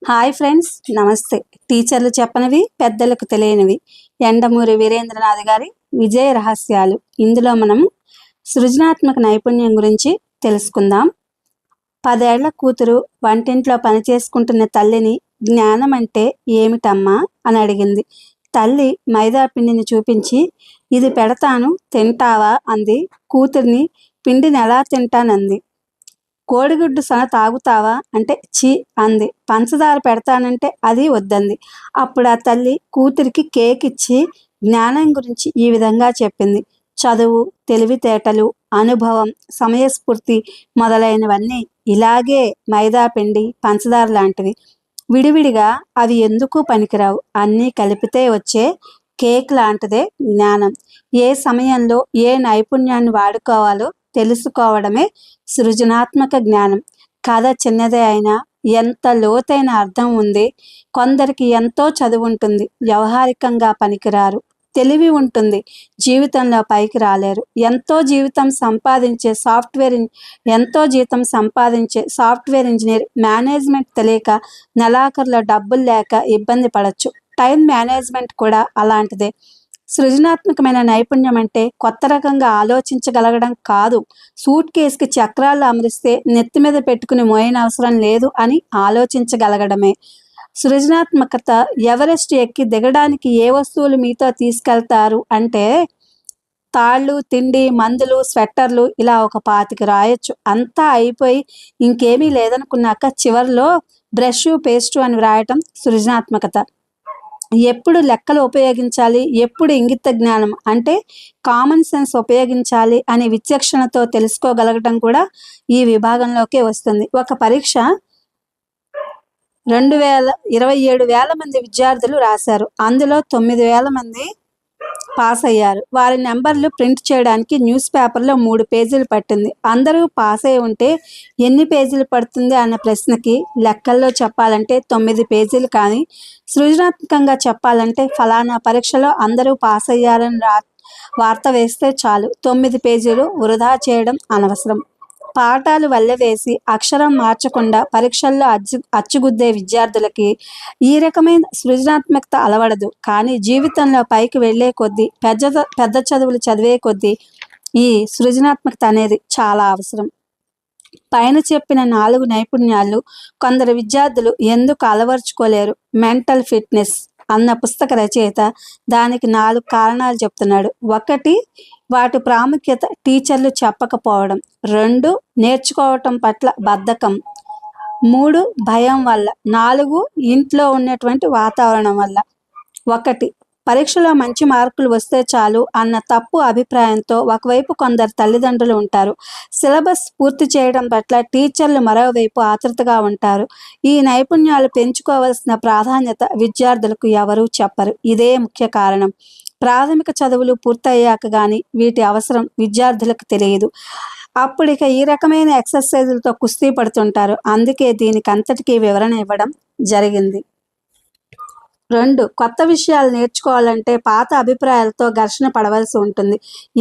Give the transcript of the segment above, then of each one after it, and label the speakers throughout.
Speaker 1: Hi friends, నమస్తే. టీచర్లు చెప్పనివి పెద్దలకు తెలియనివి. ఎండమూరి వీరేంద్రనాథ్ గారి విజయ రహస్యాలు. ఇందులో మనం సృజనాత్మక నైపుణ్యం గురించి తెలుసుకుందాం. 10 ఏళ్ల కూతురు వంటింట్లో పనిచేసుకుంటున్న తల్లిని జ్ఞానం అంటే ఏమిటమ్మా అని అడిగింది. తల్లి మైదా పిండిని చూపించి, ఇది పెడతాను తింటావా అంది. కూతుర్ని పిండిని ఎలా తింటానంది. కోడిగుడ్డు సన తాగుతావా అంటే ఛీ అంది. పంచదార పెడతానంటే అది వద్దంది. అప్పుడు ఆ తల్లి కూతురికి కేక్ ఇచ్చి జ్ఞానం గురించి ఈ విధంగా చెప్పింది. చదువు, తెలివితేటలు, అనుభవం, సమయస్ఫూర్తి మొదలైనవన్నీ ఇలాగే మైదా పిండి, పంచదార లాంటివి. విడివిడిగా అవి ఎందుకు పనికిరావు. అన్నీ కలిపితే వచ్చే కేక్ లాంటిదే జ్ఞానం. ఏ సమయంలో ఏ నైపుణ్యాన్ని వాడుకోవాలో తెలుసుకోవడమే సృజనాత్మక జ్ఞానం. కథ చిన్నదే అయినా ఎంత లోతైన అర్థం ఉంది. కొందరికి ఎంతో చదువు ఉంటుంది, వ్యవహారికంగా పనికిరారు. తెలివి ఉంటుంది, జీవితంలో పైకి రాలేరు. ఎంతో జీతం సంపాదించే సాఫ్ట్వేర్ ఇంజనీర్ మేనేజ్మెంట్ తెలియక నెలాఖరులో డబ్బులు లేక ఇబ్బంది పడవచ్చు. టైం మేనేజ్మెంట్ కూడా అలాంటిదే. సృజనాత్మకమైన నైపుణ్యం అంటే కొత్త రకంగా ఆలోచించగలగడం కాదు. సూట్ కేసుకి చక్రాలు అమరిస్తే నెత్తి మీద పెట్టుకుని మోయనవసరం లేదు అని ఆలోచించగలగడమే. సృజనాత్మకత. ఎవరెస్ట్ ఎక్కి దిగడానికి ఏ వస్తువులు మీతో తీసుకెళ్తారు అంటే తాళ్ళు, తిండి, మందులు, స్వెట్టర్లు, ఇలా ఒక 25 రాయొచ్చు. అంతా అయిపోయి ఇంకేమీ లేదనుకున్నాక చివరిలో బ్రష్, పేస్టు అని వ్రాయటం సృజనాత్మకత. ఎప్పుడు లెక్కలు ఉపయోగించాలి, ఎప్పుడు ఇంగిత జ్ఞానం అంటే కామన్ సెన్స్ ఉపయోగించాలి అని విచక్షణతో తెలుసుకోగలగటం కూడా ఈ విభాగంలోకే వస్తుంది. ఒక పరీక్ష 27,000 మంది విద్యార్థులు రాశారు. అందులో 9,000 మంది పాస్ అయ్యారు. వారి నెంబర్లు ప్రింట్ చేయడానికి న్యూస్ పేపర్లో 3 పేజీలు పట్టింది. అందరూ పాస్ అయి ఉంటే ఎన్ని పేజీలు పడుతుంది అన్న ప్రశ్నకి లెక్కల్లో చెప్పాలంటే 9 పేజీలు, కానీ సృజనాత్మకంగా చెప్పాలంటే ఫలానా పరీక్షలో అందరూ పాస్ అయ్యారని వార్త వేస్తే చాలు. 9 పేజీలు వృధా చేయడం అనవసరం. పాఠాలు వల్లెవేసి అక్షరం మార్చకుండా పరీక్షల్లో అచ్చుగుద్దే విద్యార్థులకి ఈ రకమైన సృజనాత్మకత అలవడదు. కానీ జీవితంలో పైకి వెళ్లే కొద్దీ, పెద్ద చదువులు చదివే కొద్దీ ఈ సృజనాత్మకత అనేది చాలా అవసరం. పైన చెప్పిన 4 నైపుణ్యాలు కొందరు విద్యార్థులు ఎందుకు అలవర్చుకోలేరు? మెంటల్ ఫిట్నెస్ అన్న పుస్తక రచయిత దానికి 4 కారణాలు చెప్తున్నాడు. 1, వాటి ప్రాముఖ్యత టీచర్లు చెప్పకపోవడం. 2, నేర్చుకోవటం పట్ల బద్ధకం. 3, భయం వల్ల. 4, ఇంట్లో ఉన్నటువంటి వాతావరణం వల్ల. 1, పరీక్షలో మంచి మార్కులు వస్తే చాలు అన్న తప్పు అభిప్రాయంతో ఒకవైపు కొందరు తల్లిదండ్రులు ఉంటారు. సిలబస్ పూర్తి చేయడం పట్ల టీచర్లు మరోవైపు ఆతృతగా ఉంటారు. ఈ నైపుణ్యాలు పెంచుకోవాల్సిన ప్రాధాన్యత విద్యార్థులకు ఎవరూ చెప్పరు. ఇదే ముఖ్య కారణం. ప్రాథమిక చదువులు పూర్తయ్యాక కానీ వీటి అవసరం విద్యార్థులకు తెలియదు. అప్పుడిక ఈ రకమైన ఎక్సర్సైజులతో కుస్తీ పడుతుంటారు. అందుకే దీనికంతటికీ వివరణ ఇవ్వడం జరిగింది. 2, కొత్త విషయాలు నేర్చుకోవాలంటే పాత అభిప్రాయాలతో ఘర్షణ పడవలసి ఉంటుంది.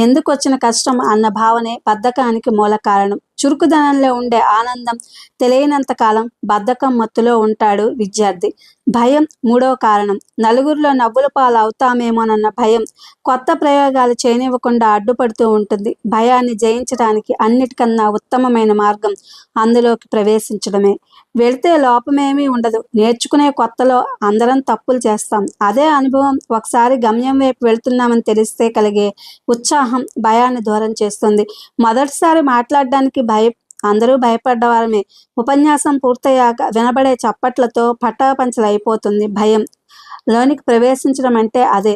Speaker 1: ఎందుకు వచ్చిన కష్టం అన్న భావనే బద్ధకానికి మూల కారణం. చురుకుదనంలో ఉండే ఆనందం తెలియనంత కాలం బద్ధకం మత్తులో ఉంటాడు విద్యార్థి. భయం 3వ కారణం. నలుగురిలో నవ్వుల పాలు అవుతామేమోనన్న భయం కొత్త ప్రయోగాలు చేయనివ్వకుండా అడ్డుపడుతూ ఉంటుంది. భయాన్ని జయించడానికి అన్నిటికన్నా ఉత్తమమైన మార్గం అందులోకి ప్రవేశించడమే. వెళితే లోపమేమీ ఉండదు. నేర్చుకునే కొత్తలో అందరం తప్పులు చేస్తాం. అదే అనుభవం ఒకసారి గమ్యం వైపు వెళుతున్నామని తెలిస్తే కలిగే ఉత్సాహం భయాన్ని దూరం చేస్తుంది. మొదటిసారి మాట్లాడడానికి అందరూ భయపడ్డవారమే. ఉపన్యాసం పూర్తయ్యాక వినబడే చప్పట్లతో పటాపంచలైపోతుంది భయం. లోనికి ప్రవేశించడం అంటే అదే.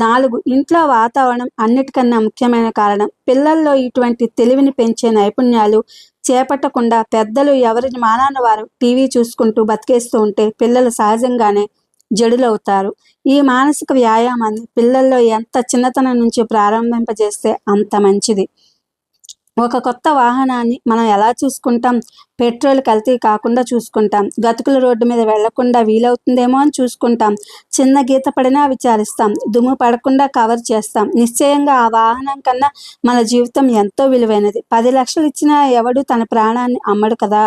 Speaker 1: 4, ఇంట్లో వాతావరణం అన్నిటికన్నా ముఖ్యమైన కారణం. పిల్లల్లో ఇటువంటి తెలివిని పెంచే నైపుణ్యాలు చేపట్టకుండా పెద్దలు ఎవరిని మానాన వారు టీవీ చూసుకుంటూ బతికేస్తూ ఉంటే పిల్లలు సహజంగానే జడులవుతారు. ఈ మానసిక వ్యాయామాన్ని పిల్లల్లో ఎంత చిన్నతనం నుంచి ప్రారంభింపజేస్తే అంత మంచిది. ఒక కొత్త వాహనాన్ని మనం ఎలా చూసుకుంటాం? పెట్రోల్ కల్తీ కాకుండా చూసుకుంటాం. గతుకుల రోడ్డు మీద వెళ్లకుండా వీలవుతుందేమో అని చూసుకుంటాం. చిన్న గీత పడినా విచారిస్తాం. దుమ్ము పడకుండా కవర్ చేస్తాం. నిశ్చయంగా ఆ వాహనం కన్నా మన జీవితం ఎంతో విలువైనది. 10 లక్షలు ఇచ్చినా ఎవడు తన ప్రాణాన్ని అమ్మడు కదా.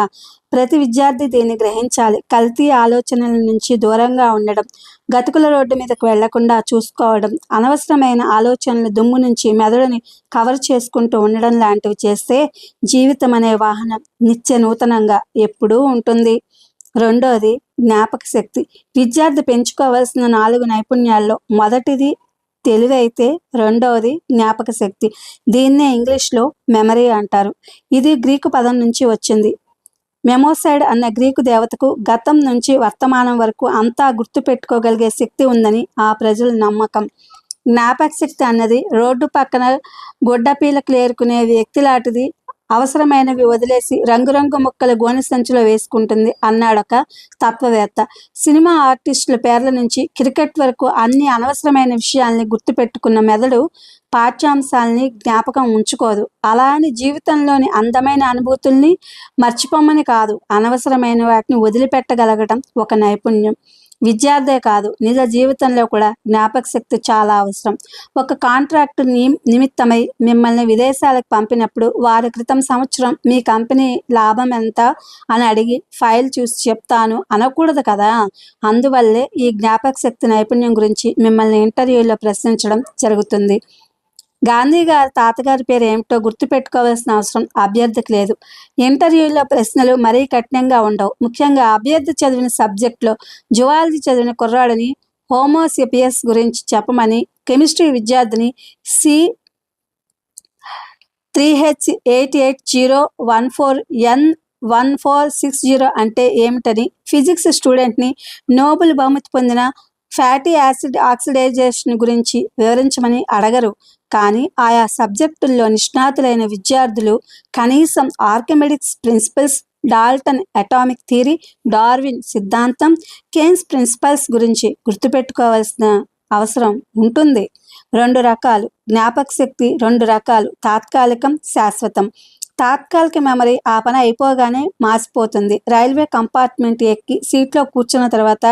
Speaker 1: ప్రతి విద్యార్థి దీన్ని గ్రహించాలి. కల్తీ ఆలోచనల నుంచి దూరంగా ఉండడం, గతుకుల రోడ్డు మీదకు వెళ్లకుండా చూసుకోవడం, అనవసరమైన ఆలోచనలు దుమ్ము నుంచి మెదడుని కవర్ చేసుకుంటూ ఉండడం లాంటివి చేస్తే జీవితం అనే వాహనం నిత్య నూతనంగా ఎప్పుడూ ఉంటుంది. రెండోది జ్ఞాపక శక్తి. విద్యార్థి పెంచుకోవాల్సిన 4 నైపుణ్యాల్లో మొదటిది తెలివి అయితే రెండవది జ్ఞాపక శక్తి. దీన్నే ఇంగ్లీష్లో మెమరీ అంటారు. ఇది గ్రీకు పదం నుంచి వచ్చింది. మెమోసైడ్ అన్న గ్రీకు దేవతకు గతం నుంచి వర్తమానం వరకు అంతా గుర్తుపెట్టుకోగలిగే శక్తి ఉందని ఆ ప్రజల నమ్మకం. జ్ఞాపక శక్తి అన్నది రోడ్డు పక్కన గొడ్డపీలకు ఏరుకునే వ్యక్తి లాంటిది. అవసరమైనవి వదిలేసి రంగురంగు ముక్కలు గోనె సంచిలో వేసుకుంటుంది అన్నాడొక తత్వవేత్త. సినిమా ఆర్టిస్టుల పేర్ల నుంచి క్రికెట్ వరకు అన్ని అనవసరమైన విషయాల్ని గుర్తుపెట్టుకున్న మెదడు పాఠ్యాంశాలని జ్ఞాపకం ఉంచుకోదు. అలా అని జీవితంలోని అందమైన అనుభూతుల్ని మర్చిపోమని కాదు. అనవసరమైన వాటిని వదిలిపెట్టగలగడం ఒక నైపుణ్యం. విద్యార్థే కాదు, నిజ జీవితంలో కూడా జ్ఞాపక శక్తి చాలా అవసరం. ఒక కాంట్రాక్టు నిమిత్తమై మిమ్మల్ని విదేశాలకు పంపినప్పుడు వారి క్రితం సంవత్సరం మీ కంపెనీ లాభం ఎంత అని అడిగి ఫైల్ చూసి చెప్తాను అనకూడదు కదా. అందువల్లే ఈ జ్ఞాపక శక్తి నైపుణ్యం గురించి మిమ్మల్ని ఇంటర్వ్యూలో ప్రశ్నించడం జరుగుతుంది. గాంధీ గారి తాతగారి పేరు ఏమిటో గుర్తుపెట్టుకోవాల్సిన అవసరం అభ్యర్థికి లేదు. ఇంటర్వ్యూలో ప్రశ్నలు మరీ కఠినంగా ఉండవు. ముఖ్యంగా అభ్యర్థి చదివిన సబ్జెక్టులో జువాలజీ చదివిన కుర్రాడిని హోమోసేపియస్ గురించి చెప్పమని కెమిస్ట్రీ విద్యార్థిని C3H88014146 అంటే ఏమిటని, ఫిజిక్స్ స్టూడెంట్ని నోబెల్ బహుమతి పొందిన ఫ్యాటీ యాసిడ్ ఆక్సిడైజేషన్ గురించి వివరించమని అడగరు. కానీ ఆయా సబ్జెక్టుల్లో నిష్ణాతులైన విద్యార్థులు కనీసం Archimedes principles, Dalton atomic theory, Darwin సిద్ధాంతం, కేన్స్ ప్రిన్సిపల్స్ గురించి గుర్తుపెట్టుకోవాల్సిన అవసరం ఉంటుంది. 2 రకాలు జ్ఞాపక శక్తి. 2 రకాలు తాత్కాలికం, శాశ్వతం. తాత్కాలిక మెమరీ ఆ పని అయిపోగానే మాసిపోతుంది. రైల్వే కంపార్ట్మెంట్ ఎక్కి సీట్లో కూర్చున్న తర్వాత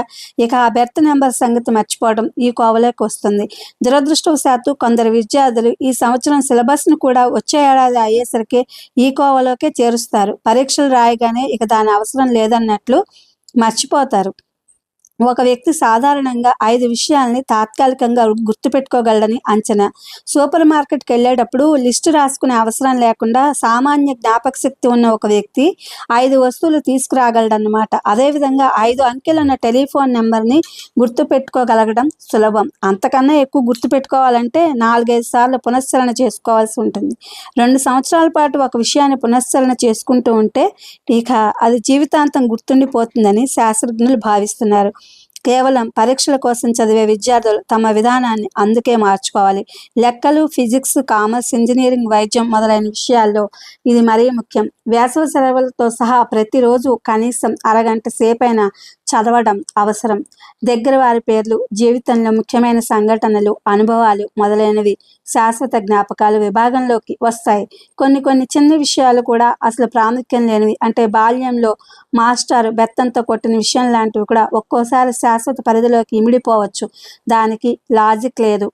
Speaker 1: ఇక ఆ బెర్త్ నెంబర్ సంగతి మర్చిపోవడం ఈ కోవలోకి వస్తుంది. దురదృష్టవశాత్తు కొందరు విద్యార్థులు ఈ సంవత్సరం సిలబస్ను కూడా వచ్చే ఏడాది అయ్యేసరికి ఈ కోవలోకే చేరుస్తారు. పరీక్షలు రాయగానే ఇక దాని అవసరం లేదన్నట్లు మర్చిపోతారు. ఒక వ్యక్తి సాధారణంగా 5 విషయాల్ని తాత్కాలికంగా గుర్తుపెట్టుకోగలడని అంచనా. సూపర్ మార్కెట్కి వెళ్ళేటప్పుడు లిస్టు రాసుకునే అవసరం లేకుండా సామాన్య జ్ఞాపక శక్తి ఉన్న ఒక వ్యక్తి 5 వస్తువులు తీసుకురాగలడన్నమాట. అదేవిధంగా 5 అంకెలున్న టెలిఫోన్ నెంబర్ని గుర్తుపెట్టుకోగలగడం సులభం. అంతకన్నా ఎక్కువ గుర్తుపెట్టుకోవాలంటే 4-5 సార్లు పునశ్చరణ చేసుకోవాల్సి ఉంటుంది. 2 సంవత్సరాల పాటు ఒక విషయాన్ని పునశ్చరణ చేసుకుంటూ ఉంటే ఇక అది జీవితాంతం గుర్తుండిపోతుందని శాస్త్రజ్ఞులు భావిస్తున్నారు. కేవలం పరీక్షల కోసం చదివే విద్యార్థులు తమ విధానాన్ని అందుకే మార్చుకోవాలి. లెక్కలు, ఫిజిక్స్, కామర్స్, ఇంజనీరింగ్, వైద్యం మొదలైన విషయాల్లో ఇది మరీ ముఖ్యం. వేసవి సెలవులతో సహా ప్రతిరోజు కనీసం అరగంట సేపైనా చదవడం అవసరం. దగ్గర వారి పేర్లు, జీవితంలో ముఖ్యమైన సంఘటనలు, అనుభవాలు మొదలైనవి శాశ్వత జ్ఞాపకాలు విభాగంలోకి వస్తాయి. కొన్ని చిన్న విషయాలు కూడా అసలు ప్రాముఖ్యం లేనివి, అంటే బాల్యంలో మాస్టారు బెత్తంతో కొట్టిన విషయం లాంటివి కూడా ఒక్కోసారి శాశ్వత పరిధిలోకి ఇమిడిపోవచ్చు. దానికి లాజిక్ లేదు.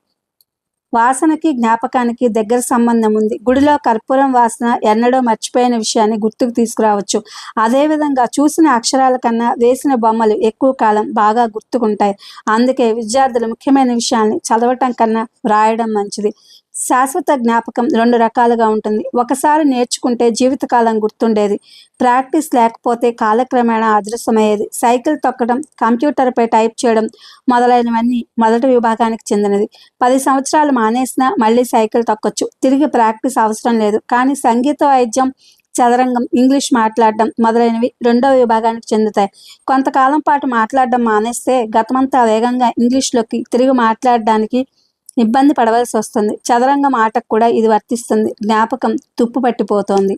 Speaker 1: వాసనకి జ్ఞాపకానికి దగ్గర సంబంధం ఉంది. గుడిలో కర్పూరం వాసన ఎన్నడో మర్చిపోయిన విషయాన్ని గుర్తుకు తీసుకురావచ్చు. అదేవిధంగా చూసిన అక్షరాల కన్నా వేసిన బొమ్మలు ఎక్కువ కాలం బాగా గుర్తుకుంటాయి. అందుకే విద్యార్థులు ముఖ్యమైన విషయాల్ని చదవటం కన్నా వ్రాయడం మంచిది. శాశ్వత జ్ఞాపకం 2 రకాలుగా ఉంటుంది. ఒకసారి నేర్చుకుంటే జీవితకాలం గుర్తుండేది. ప్రాక్టీస్ లేకపోతే కాలక్రమేణా అదృశ్యమయ్యేది. సైకిల్ తొక్కడం, కంప్యూటర్పై టైప్ చేయడం మొదలైనవన్నీ మొదటి విభాగానికి చెందినది. 10 సంవత్సరాలు మానేసినా మళ్ళీ సైకిల్ తొక్కొచ్చు. తిరిగి ప్రాక్టీస్ అవసరం లేదు. కానీ సంగీత, వైద్యం, చదరంగం, ఇంగ్లీష్ మాట్లాడడం మొదలైనవి 2వ విభాగానికి చెందుతాయి. కొంతకాలం పాటు మాట్లాడడం మానేస్తే గతమంతా వేగంగా ఇంగ్లీష్లోకి తిరిగి మాట్లాడడానికి ఇబ్బంది పడవలసి వస్తుంది. చదరంగం ఆటకు కూడా ఇది వర్తిస్తుంది. జ్ఞాపకం తుప్పు పట్టిపోతోంది.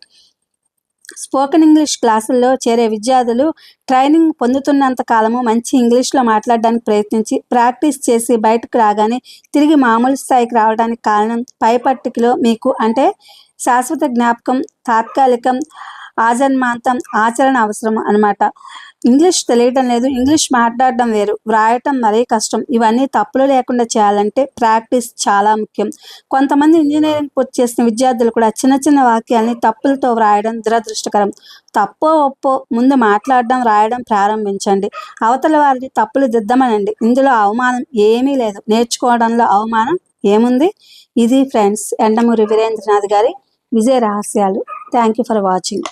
Speaker 1: స్పోకెన్ ఇంగ్లీష్ క్లాసుల్లో చేరే విద్యార్థులు ట్రైనింగ్ పొందుతున్నంత కాలము మంచి ఇంగ్లీష్లో మాట్లాడడానికి ప్రయత్నించి ప్రాక్టీస్ చేసి బయటకు రాగానే తిరిగి మామూలు స్థాయికి రావడానికి కారణం పై పట్టికలో మీకు అంటే శాశ్వత జ్ఞాపకం, తాత్కాలికం, ఆజన్మాంతం ఆచరణ అవసరం అన్నమాట. ఇంగ్లీష్ తెలియటం లేదు, ఇంగ్లీష్ మాట్లాడడం వేరు, వ్రాయటం మరీ కష్టం. ఇవన్నీ తప్పులు లేకుండా చేయాలంటే ప్రాక్టీస్ చాలా ముఖ్యం. కొంతమంది ఇంజనీరింగ్ పూర్తి చేసిన విద్యార్థులు కూడా చిన్న చిన్న వాక్యాల్ని తప్పులతో వ్రాయడం దురదృష్టకరం. తప్పో ఒప్పో ముందు మాట్లాడడం రాయడం ప్రారంభించండి. అవతల వారిని తప్పులు దిద్దమనండి. ఇందులో అవమానం ఏమీ లేదు, నేర్చుకోవడంలో అవమానం ఏముంది? ఇది ఫ్రెండ్స్ ఎండమూరి వీరేంద్రనాథ్ గారి విజయ రహస్యాలు. Thank you for watching.